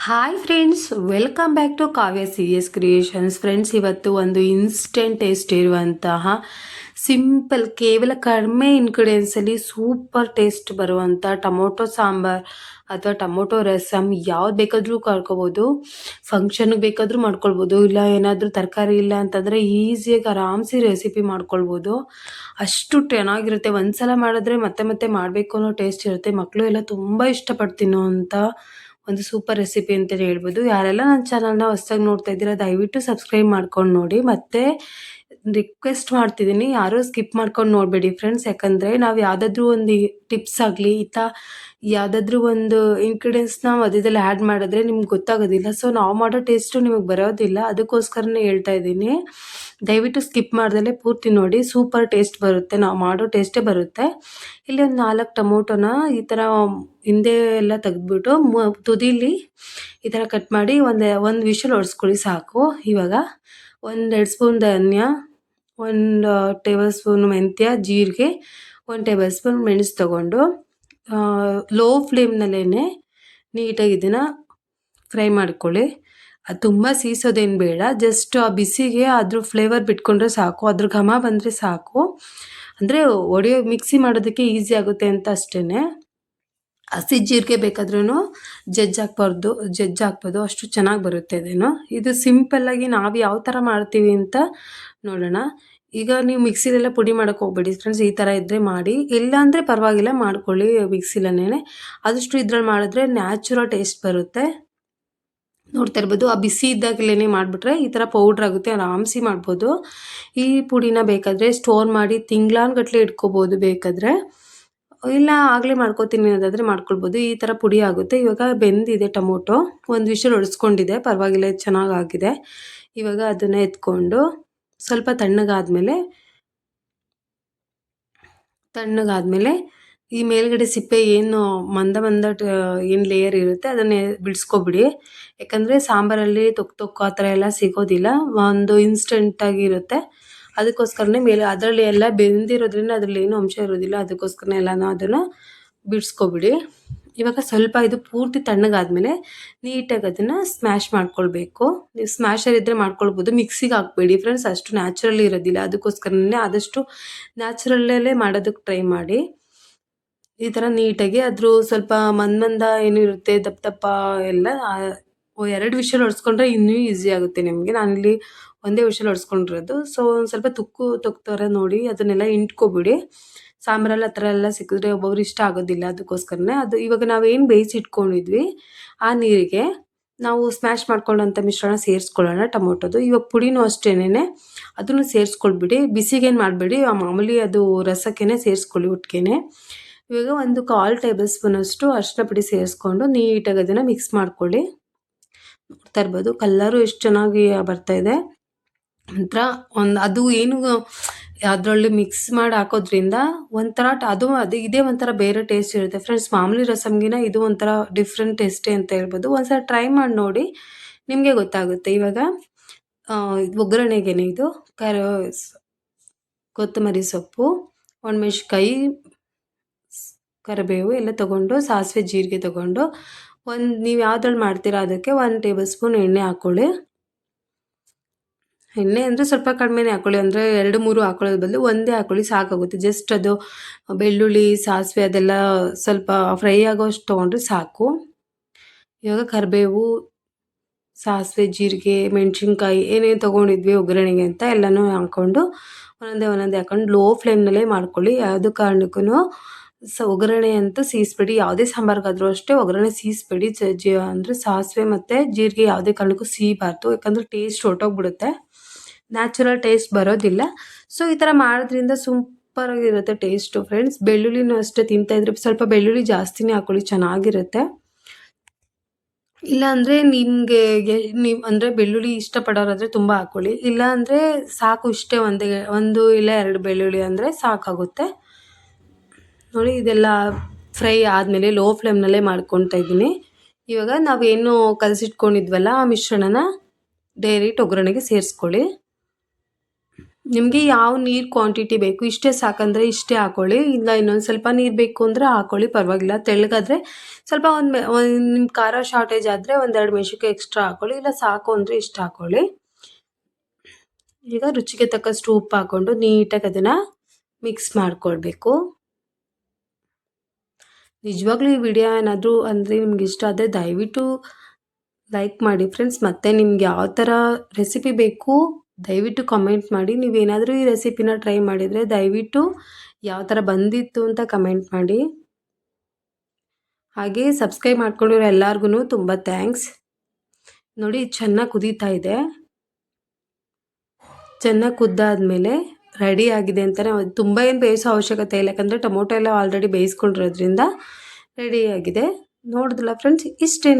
Hi friends, welcome back to Kavya C S creations. Friends, ಇವತ್ತು ಒಂದು instant taste ಇರುವಂತಹ simple, ಕೇವಲ ಕಡಿಮೆ ಇಂಗ್ರೀಡಿಯೆಂಟ್ಸಲ್ಲಿ ಸೂಪರ್ ಟೇಸ್ಟ್ ಬರುವಂಥ ಟೊಮೊಟೊ ಸಾಂಬಾರ್ ಅಥವಾ ಟೊಮೊಟೊ ರಸಮ್ ಯಾವ್ದು ಬೇಕಾದರೂ ಕರ್ಕೋಬೋದು. ಫಂಕ್ಷನ್ಗೆ ಬೇಕಾದರೂ ಮಾಡ್ಕೊಳ್ಬೋದು, ಇಲ್ಲ ಏನಾದರೂ ತರಕಾರಿ ಇಲ್ಲ ಅಂತಂದರೆ ಈಸಿಯಾಗಿ ಆರಾಮ್ಸಿ ರೆಸಿಪಿ ಮಾಡ್ಕೊಳ್ಬೋದು. ಅಷ್ಟು ಚೆನ್ನಾಗಿರುತ್ತೆ. ಒಂದ್ಸಲ ಮಾಡಿದ್ರೆ ಮತ್ತೆ ಮತ್ತೆ ಮಾಡಬೇಕು ಅನ್ನೋ ಟೇಸ್ಟ್ ಇರುತ್ತೆ. ಮಕ್ಕಳು ಎಲ್ಲ ತುಂಬ ಇಷ್ಟಪಟ್ಟು ತಿನ್ನೋವಂಥ ಒಂದು ಸೂಪರ್ ರೆಸಿಪಿ ಅಂತಲೇ ಹೇಳ್ಬೋದು. ಯಾರೆಲ್ಲ ನನ್ನ ಚಾನಲ್ನ ಹೊಸ್ದಾಗಿ ನೋಡ್ತಾ ಇದ್ದೀರಾ, ದಯವಿಟ್ಟು ಸಬ್ಸ್ಕ್ರೈಬ್ ಮಾಡ್ಕೊಂಡು ನೋಡಿ. ಮತ್ತು ರಿಕ್ವೆಸ್ಟ್ ಮಾಡ್ತಿದ್ದೀನಿ, ಯಾರೂ ಸ್ಕಿಪ್ ಮಾಡ್ಕೊಂಡು ನೋಡಬೇಡಿ ಫ್ರೆಂಡ್ಸ್. ಯಾಕಂದರೆ ನಾವು ಯಾವುದಾದ್ರೂ ಒಂದು ಟಿಪ್ಸ್ ಆಗಲಿ ಯಾವುದಾದ್ರೂ ಒಂದು ಇಂಗ್ರೀಡಿಯೆಂಟ್ಸ್ನ ಮಧ್ಯದಲ್ಲಿ ಆ್ಯಡ್ ಮಾಡಿದ್ರೆ ನಿಮ್ಗೆ ಗೊತ್ತಾಗೋದಿಲ್ಲ. ಸೊ ನಾವು ಮಾಡೋ ಟೇಸ್ಟು ನಿಮಗೆ ಬರೋದಿಲ್ಲ. ಅದಕ್ಕೋಸ್ಕರನೇ ಹೇಳ್ತಾ ಇದ್ದೀನಿ, ದಯವಿಟ್ಟು ಸ್ಕಿಪ್ ಮಾಡ್ದಲೇ ಪೂರ್ತಿ ನೋಡಿ. ಸೂಪರ್ ಟೇಸ್ಟ್ ಬರುತ್ತೆ, ನಾವು ಮಾಡೋ ಟೇಸ್ಟೇ ಬರುತ್ತೆ. ಇಲ್ಲಿ ಒಂದು 4 ಟೊಮೊಟೊನ ಈ ಥರ ಹಿಂದೆ ಎಲ್ಲ ತೆಗೆದ್ಬಿಟ್ಟು ತುದೀಲಿ ಈ ಥರ ಕಟ್ ಮಾಡಿ ಒಂದು ವಿಷಲ್ ಹೊಡೆಸ್ಕೊಳ್ಳಿ ಸಾಕು. ಇವಾಗ 1-2 ಸ್ಪೂನ್ ಧನಿಯಾ, 1 ಟೇಬಲ್ ಸ್ಪೂನ್ ಮೆಂತ್ಯ, ಜೀರಿಗೆ, 1 ಟೇಬಲ್ ಸ್ಪೂನ್ ಮೆಣಸು ತೊಗೊಂಡು ಲೋ ಫ್ಲೇಮ್ನಲ್ಲೇ ನೀಟಾಗಿ ಇದನ್ನು ಫ್ರೈ ಮಾಡ್ಕೊಳ್ಳಿ. ಅದು ತುಂಬ ಸೀಸೋದೇನು ಬೇಡ, ಜಸ್ಟ್ ಆ ಬಿಸಿಗೆ ಅದ್ರ ಫ್ಲೇವರ್ ಬಿಟ್ಕೊಂಡ್ರೆ ಸಾಕು, ಅದ್ರ ಘಮ ಬಂದರೆ ಸಾಕು. ಅಂದರೆ ಮಿಕ್ಸಿ ಮಾಡೋದಕ್ಕೆ ಈಸಿ ಆಗುತ್ತೆ ಅಂತ ಅಷ್ಟೇ. ಹಸಿ ಜೀರಿಗೆ ಬೇಕಾದ್ರೂ ಹಾಕ್ಬೋದು, ಅಷ್ಟು ಚೆನ್ನಾಗಿ ಬರುತ್ತೆ ಅದೇನು. ಇದು ಸಿಂಪಲ್ಲಾಗಿ ನಾವು ಯಾವ ಥರ ಮಾಡ್ತೀವಿ ಅಂತ ನೋಡೋಣ. ಈಗ ನೀವು ಮಿಕ್ಸಿಲೆಲ್ಲ ಪುಡಿ ಮಾಡೋಕ್ಕೆ ಹೋಗ್ಬೇಡಿ ಫ್ರೆಂಡ್ಸ್. ಈ ಥರ ಇದ್ದರೆ ಮಾಡಿ, ಇಲ್ಲ ಅಂದರೆ ಪರವಾಗಿಲ್ಲ ಮಾಡ್ಕೊಳ್ಳಿ ಮಿಕ್ಸಿಲೇ. ಆದಷ್ಟು ಇದ್ರಲ್ಲಿ ಮಾಡಿದ್ರೆ ನ್ಯಾಚುರಲ್ ಟೇಸ್ಟ್ ಬರುತ್ತೆ. ನೋಡ್ತಾ ಇರ್ಬೋದು, ಆ ಬಿಸಿ ಇದ್ದಾಗಲೇ ಮಾಡಿಬಿಟ್ರೆ ಈ ಥರ ಪೌಡ್ರ್ ಆಗುತ್ತೆ, ಆರಾಮ್ಸಿ ಮಾಡ್ಬೋದು. ಈ ಪುಡಿನ ಬೇಕಾದರೆ ಸ್ಟೋರ್ ಮಾಡಿ ತಿಂಗ್ಳಾನ್ಗಟ್ಲೆ ಇಟ್ಕೋಬೋದು ಬೇಕಾದರೆ, ಇಲ್ಲ ಆಗಲೇ ಮಾಡ್ಕೋತೀನಿ ಅನ್ನೋದಾದರೆ ಮಾಡ್ಕೊಳ್ಬೋದು. ಈ ಥರ ಪುಡಿ ಆಗುತ್ತೆ. ಇವಾಗ ಬೆಂದಿದೆ ಟೊಮೊಟೊ, ಒಂದು ವಿಷಲ್ ಹೊಡೆಸ್ಕೊಂಡಿದೆ, ಪರವಾಗಿಲ್ಲ, ಚೆನ್ನಾಗಾಗಿದೆ. ಇವಾಗ ಅದನ್ನು ಎತ್ಕೊಂಡು ಸ್ವಲ್ಪ ತಣ್ಣಗಾದ್ಮೇಲೆ ಈ ಮೇಲ್ಗಡೆ ಸಿಪ್ಪೆ ಏನು ಮಂದ ಏನು ಲೇಯರ್ ಇರುತ್ತೆ ಅದನ್ನೇ ಬಿಡಿಸ್ಕೊಬಿಡಿ. ಯಾಕಂದರೆ ಸಾಂಬಾರಲ್ಲಿ ತೊಕ್ಕು ಆ ಥರ ಎಲ್ಲ ಸಿಗೋದಿಲ್ಲ, ಒಂದು ಇನ್ಸ್ಟೆಂಟಾಗಿರುತ್ತೆ. ಅದಕ್ಕೋಸ್ಕರನೇ ಮೇಲೆ ಅದರಲ್ಲಿ ಎಲ್ಲ ಬೆಂದಿರೋದ್ರಿಂದ ಅದರಲ್ಲಿ ಏನೂ ಅಂಶ ಇರೋದಿಲ್ಲ, ಅದಕ್ಕೋಸ್ಕರನೇ ಎಲ್ಲನೂ ಅದನ್ನು ಬಿಡಿಸ್ಕೊಬಿಡಿ. ಇವಾಗ ಸ್ವಲ್ಪ ಇದು ಪೂರ್ತಿ ತಣ್ಣಗಾದ್ಮೇಲೆ ನೀಟಾಗಿ ಅದನ್ನು ಸ್ಮ್ಯಾಶ್ ಮಾಡ್ಕೊಳ್ಬೇಕು. ನೀವು ಸ್ಮ್ಯಾಶರ್ ಇದ್ದರೆ ಮಾಡ್ಕೊಳ್ಬೋದು, ಮಿಕ್ಸಿಗೆ ಹಾಕಬೇಡಿ ಫ್ರೆಂಡ್ಸ್, ಅಷ್ಟು ನ್ಯಾಚುರಲ್ ಇರೋದಿಲ್ಲ. ಅದಕ್ಕೋಸ್ಕರನೇ ಆದಷ್ಟು ನ್ಯಾಚುರಲ್ಲೇ ಮಾಡೋದಕ್ಕೆ ಟ್ರೈ ಮಾಡಿ. ಈ ಥರ ನೀಟಾಗಿ ಅದ್ರ ಸ್ವಲ್ಪ ಮಂದ ಏನಿರುತ್ತೆ ದಪ್ಪ ಎಲ್ಲ 2 ವಿಷಲ್ ಹೊಡೆಸ್ಕೊಂಡ್ರೆ ಇನ್ನೂ ಈಸಿ ಆಗುತ್ತೆ ನಿಮಗೆ. ನಾನಿಲ್ಲಿ ಒಂದೇ ವಿಷಲ್ ಹೊಡೆಸ್ಕೊಂಡಿರೋದು. ಸೊ ಒಂದು ಸ್ವಲ್ಪ ತೊಕ್ತರ ನೋಡಿ ಅದನ್ನೆಲ್ಲ ಇಂಟ್ಕೊಬಿಡಿ. ಸಾಂಬಾರಲ್ಲಿ ಆ ಥರ ಎಲ್ಲ ಸಿಕ್ಕಿದ್ರೆ ಒಬ್ಬೊಬ್ರು ಇಷ್ಟ ಆಗೋದಿಲ್ಲ, ಅದಕ್ಕೋಸ್ಕರನೇ. ಅದು ಇವಾಗ ನಾವೇನು ಬೇಯಿಸಿ ಇಟ್ಕೊಂಡಿದ್ವಿ ಆ ನೀರಿಗೆ ನಾವು ಸ್ಮ್ಯಾಶ್ ಮಾಡ್ಕೊಳ್ಳೋಂಥ ಮಿಶ್ರಣ ಸೇರಿಸ್ಕೊಳ್ಳೋಣ ಟೊಮೊಟೊದು. ಇವಾಗ ಪುಡಿನೂ ಅಷ್ಟೇನೆ, ಅದನ್ನು ಸೇರಿಸ್ಕೊಳ್ಬಿಡಿ. ಬಿಸಿಗೇನು ಮಾಡಬೇಡಿ, ಮಾಮೂಲಿ ಅದು ರಸಕ್ಕೇ ಸೇರಿಸ್ಕೊಳ್ಳಿ ಒಟ್ಟಿಗೆ. ಇವಾಗ 1/4 ಟೇಬಲ್ ಸ್ಪೂನಷ್ಟು ಅರಿಶಿನ ಪುಡಿ ಸೇರಿಸ್ಕೊಂಡು ನೀಟಾಗಿ ಅದನ್ನು ಮಿಕ್ಸ್ ಮಾಡ್ಕೊಳ್ಳಿ. ನೋಡ್ತಾ ಇರ್ಬೋದು ಕಲ್ಲರು ಎಷ್ಟು ಚೆನ್ನಾಗಿ ಬರ್ತಾಯಿದೆ. ನಂತರ ಅದು ಏನು ಅದರಲ್ಲಿ ಮಿಕ್ಸ್ ಮಾಡಿ ಹಾಕೋದ್ರಿಂದ ಒಂಥರ ಅದು ಇದೇ ಒಂಥರ ಬೇರೆ ಟೇಸ್ಟ್ ಇರುತ್ತೆ ಫ್ರೆಂಡ್ಸ್. ಮಾಮೂಲಿ ರಸಮ್ಗಿನ ಇದು ಒಂಥರ ಡಿಫ್ರೆಂಟ್ ಟೇಸ್ಟೇ ಅಂತ ಹೇಳ್ಬೋದು. ಒಂದ್ಸಲ ಟ್ರೈ ಮಾಡಿ ನೋಡಿ, ನಿಮಗೆ ಗೊತ್ತಾಗುತ್ತೆ. ಇವಾಗ ಒಗ್ಗರಣೆಗೇನೆ ಇದು ಕೊತ್ತಂಬರಿ ಸೊಪ್ಪು, ಒಣಮೆಣ್ಸಿನ್ಕಾಯಿ, ಕರಿಬೇವು ಎಲ್ಲ ತೊಗೊಂಡು, ಸಾಸಿವೆ ಜೀರಿಗೆ ತೊಗೊಂಡು, ನೀವು ಯಾವ್ದ್ರಲ್ಲಿ ಮಾಡ್ತೀರಾ ಅದಕ್ಕೆ 1 ಟೇಬಲ್ ಸ್ಪೂನ್ ಎಣ್ಣೆ ಹಾಕ್ಕೊಳ್ಳಿ. ಎಣ್ಣೆ ಅಂದರೆ ಸ್ವಲ್ಪ ಕಡಿಮೆನೇ ಹಾಕ್ಕೊಳ್ಳಿ, ಅಂದರೆ 2-3 ಹಾಕೊಳ್ಳೋದ್ರ ಬದಲು ಒಂದೇ ಹಾಕ್ಕೊಳ್ಳಿ ಸಾಕಾಗುತ್ತೆ. ಜಸ್ಟ್ ಅದು ಬೆಳ್ಳುಳ್ಳಿ, ಸಾಸಿವೆ ಅದೆಲ್ಲ ಸ್ವಲ್ಪ ಫ್ರೈ ಆಗೋಷ್ಟು ತೊಗೊಂಡ್ರೆ ಸಾಕು. ಇವಾಗ ಕರಿಬೇವು, ಸಾಸಿವೆ, ಜೀರಿಗೆ, ಮೆಣಸಿನ್ಕಾಯಿ ಏನೇನು ತೊಗೊಂಡಿದ್ವಿ ಒಗ್ಗರಣೆಗೆ ಅಂತ ಎಲ್ಲನೂ ಹಾಕ್ಕೊಂಡು ಒಂದೊಂದೇ ಹಾಕೊಂಡು ಲೋ ಫ್ಲೇಮ್ನಲ್ಲೇ ಮಾಡ್ಕೊಳ್ಳಿ. ಯಾವುದೇ ಕಾರಣಕ್ಕೂ ಒಗ್ಗರಣೆ ಅಂತೂ ಸೀಸ್ಬೇಡಿ. ಯಾವುದೇ ಸಾಂಬಾರಿಗಾದರೂ ಅಷ್ಟೇ ಒಗ್ಗರಣೆ ಸೀಸ್ಬೇಡಿ. ಅಂದರೆ ಸಾಸಿವೆ ಮತ್ತು ಜೀರಿಗೆ ಯಾವುದೇ ಕಾರಣಕ್ಕೂ ಸೀಬಾರ್ದು, ಯಾಕಂದರೆ ಟೇಸ್ಟ್ ಹೊರಟೋಗ್ಬಿಡುತ್ತೆ, ನ್ಯಾಚುರಲ್ ಟೇಸ್ಟ್ ಬರೋದಿಲ್ಲ. ಸೊ ಈ ಥರ ಮಾಡೋದ್ರಿಂದ ಸೂಪರಾಗಿರುತ್ತೆ ಟೇಸ್ಟು ಫ್ರೆಂಡ್ಸ್. ಬೆಳ್ಳುಳ್ಳಿನೂ ಅಷ್ಟೇ ತಿಂತಾಯಿದ್ರೆ ಸ್ವಲ್ಪ ಬೆಳ್ಳುಳ್ಳಿ ಜಾಸ್ತಿನೇ ಹಾಕ್ಕೊಳ್ಳಿ, ಚೆನ್ನಾಗಿರುತ್ತೆ. ಇಲ್ಲಾಂದರೆ ನಿಮಗೆ ನೀವು ಅಂದರೆ ಬೆಳ್ಳುಳ್ಳಿ ಇಷ್ಟಪಡೋರಾದರೆ ತುಂಬ ಹಾಕ್ಕೊಳ್ಳಿ, ಇಲ್ಲ ಅಂದರೆ ಸಾಕು, ಇಷ್ಟೇ 1 ಇಲ್ಲ 2 ಬೆಳ್ಳುಳ್ಳಿ ಅಂದರೆ ಸಾಕಾಗುತ್ತೆ. ನೋಡಿ ಇದೆಲ್ಲ ಫ್ರೈ ಆದಮೇಲೆ ಲೋ ಫ್ಲೇಮ್ನಲ್ಲೇ ಮಾಡ್ಕೊತಾ ಇದ್ದೀನಿ. ಇವಾಗ ನಾವೇನು ಕಲಸಿಟ್ಕೊಂಡಿದ್ವಲ್ಲ ಆ ಮಿಶ್ರಣನ ಡೈರೆಕ್ಟ್ ಒಗ್ಗರಣೆಗೆ ಸೇರಿಸ್ಕೊಳ್ಳಿ. ನಿಮಗೆ ಯಾವ ನೀರು ಕ್ವಾಂಟಿಟಿ ಬೇಕು ಇಷ್ಟೇ ಸಾಕಂದರೆ ಇಷ್ಟೇ ಹಾಕ್ಕೊಳ್ಳಿ, ಇಲ್ಲ ಇನ್ನೊಂದು ಸ್ವಲ್ಪ ನೀರು ಬೇಕು ಅಂದರೆ ಹಾಕ್ಕೊಳ್ಳಿ, ಪರವಾಗಿಲ್ಲ. ತೆಳ್ಳಗಾದರೆ ಸ್ವಲ್ಪ ಒಂದು ನಿಮ್ಮ ಖಾರ ಶಾರ್ಟೇಜ್ ಆದರೆ 1-2 ಮೆಣಸಿನ್ಕಾಯಿ ಎಕ್ಸ್ಟ್ರಾ ಹಾಕ್ಕೊಳ್ಳಿ, ಇಲ್ಲ ಸಾಕು ಅಂದರೆ ಇಷ್ಟು ಹಾಕ್ಕೊಳ್ಳಿ. ಈಗ ರುಚಿಗೆ ತಕ್ಕಷ್ಟು ಉಪ್ಪು ಹಾಕ್ಕೊಂಡು ನೀಟಾಗಿ ಅದನ್ನು ಮಿಕ್ಸ್ ಮಾಡ್ಕೊಳ್ಬೇಕು. ನಿಜವಾಗ್ಲೂ ಈ ವಿಡಿಯೋ ಏನಾದರೂ ಅಂದರೆ ನಿಮ್ಗೆ ಇಷ್ಟ ಆದರೆ ದಯವಿಟ್ಟು ಲೈಕ್ ಮಾಡಿ ಫ್ರೆಂಡ್ಸ್. ಮತ್ತು ನಿಮ್ಗೆ ಯಾವ ಥರ ರೆಸಿಪಿ ಬೇಕು ದಯವಿಟ್ಟು ಕಮೆಂಟ್ ಮಾಡಿ. ನೀವೇನಾದರೂ ಈ ರೆಸಿಪಿನ ಟ್ರೈ ಮಾಡಿದರೆ ದಯವಿಟ್ಟು ಯಾವ ಥರ ಬಂದಿತ್ತು ಅಂತ ಕಮೆಂಟ್ ಮಾಡಿ. ಹಾಗೆ ಸಬ್ಸ್ಕ್ರೈಬ್ ಮಾಡ್ಕೊಂಡಿರೋ ಎಲ್ಲರಿಗೂ ತುಂಬ ಥ್ಯಾಂಕ್ಸ್. ನೋಡಿ ಚೆನ್ನಾಗಿ ಕುದೀತಾ ಇದೆ. ಚೆನ್ನಾಗಿ ಕುದ್ದಾದ್ಮೇಲೆ ರೆಡಿ ಆಗಿದೆ ಅಂತಲೇ, ತುಂಬ ಏನು ಬೇಯಿಸೋ ಅವಶ್ಯಕತೆ ಇಲ್ಲ, ಯಾಕಂದರೆ ಟೊಮೊಟೊ ಎಲ್ಲ ಆಲ್ರೆಡಿ ಬೇಯಿಸ್ಕೊಂಡಿರೋದ್ರಿಂದ ರೆಡಿಯಾಗಿದೆ. ನೋಡಿದ್ರಲ್ಲ ಫ್ರೆಂಡ್ಸ್, ಇಷ್ಟೇ.